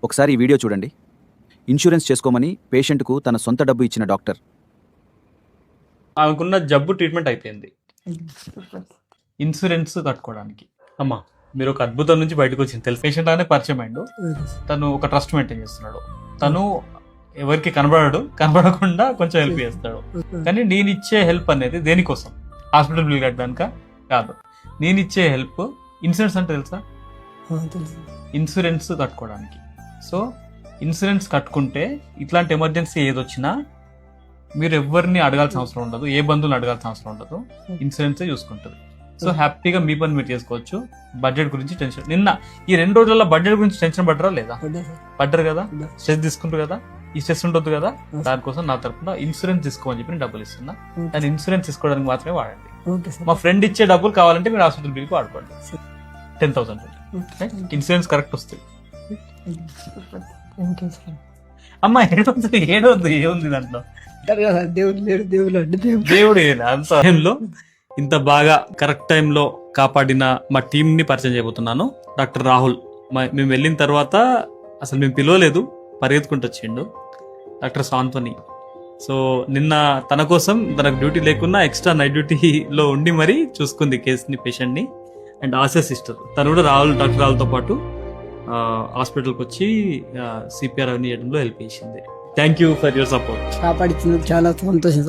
ఒకసారి ఈ వీడియో చూడండి. ఇన్సూరెన్స్ చేసుకోమని పేషెంట్కు తన సొంత డబ్బు ఇచ్చిన డాక్టర్. ఆమెకున్న జబ్బు ట్రీట్మెంట్ అయిపోయింది. ఇన్సూరెన్స్ కట్టుకోవడానికి అమ్మా మీరు ఒక అద్భుతం నుంచి బయటకు వచ్చింది తెలుసు. పేషెంట్ అనే పరిచయం అయిండు. తను ఒక ట్రస్ట్ మెయింటైన్ చేస్తున్నాడు. తను ఎవరికి కనబడకుండా కొంచెం హెల్ప్ చేస్తాడు. కానీ నేను ఇచ్చే హెల్ప్ అనేది దేనికోసం? హాస్పిటల్ బిల్ కట్టడానిక కాదు. నేను ఇచ్చే హెల్ప్ ఇన్సూరెన్స్ అంటే తెలుసా? ఇన్సూరెన్స్ కట్టుకోవడానికి. సో ఇన్సూరెన్స్ కట్టుకుంటే ఇట్లాంటి ఎమర్జెన్సీ ఏదొచ్చినా మీరు ఎవరిని అడగాల్సిన అవసరం ఉండదు, ఏ బంధువులు అడగాల్సిన అవసరం ఉండదు. ఇన్సూరెన్సే చూసుకుంటుంది. సో హ్యాపీగా మీ పని మీరు చేసుకోవచ్చు. బడ్జెట్ గురించి టెన్షన్, నిన్న ఈ 2 రోజుల్లో బడ్జెట్ గురించి టెన్షన్ పడ్డరా లేదా? పడ్డరు కదా, స్ట్రెస్ తీసుకుంటారు కదా. ఈ స్ట్రెస్ ఉండొద్దు కదా. దానికోసం నా తరఫున ఇన్సూరెన్స్ తీసుకోమని చెప్పి నేను డబ్బులు ఇస్తున్నా. దాన్ని ఇన్సూరెన్స్ తీసుకోవడానికి మాత్రమే వాడండి. మా ఫ్రెండ్ ఇచ్చే డబ్బులు కావాలంటే మీరు హాస్పిటల్ బిల్కి వాడుకోండి. 10,000 ఇన్సూరెన్స్ కరెక్ట్ వస్తుంది. అమ్మా ఏడవద్దు ఏముంది దాంట్లో? దేవుడు అంత టైంలో ఇంత బాగా కరెక్ట్ టైంలో కాపాడిన మా టీం ని పరిచయం చేయబోతున్నాను. డాక్టర్ రాహుల్. మేము వెళ్ళిన తర్వాత అసలు మేము పిలవలేదు, పరిగెత్తుకుంటూ వచ్చిండు. డాక్టర్ సాంత్వని. సో నిన్న తన కోసం తనకు డ్యూటీ లేకున్నా ఎక్స్ట్రా నైట్ డ్యూటీలో ఉండి మరీ చూసుకుంది కేసుని, పేషెంట్ని. అండ్ ఆశా సిస్టర్ తను కూడా డాక్టర్ రాహుల్తో పాటు హాస్పిటల్కి వచ్చి సిపిఆర్ అవన్నీ చేయడంలో హెల్ప్ చేసింది. Thank you for your support. కాపాడుతున్నందుకు చాలా సంతోషం.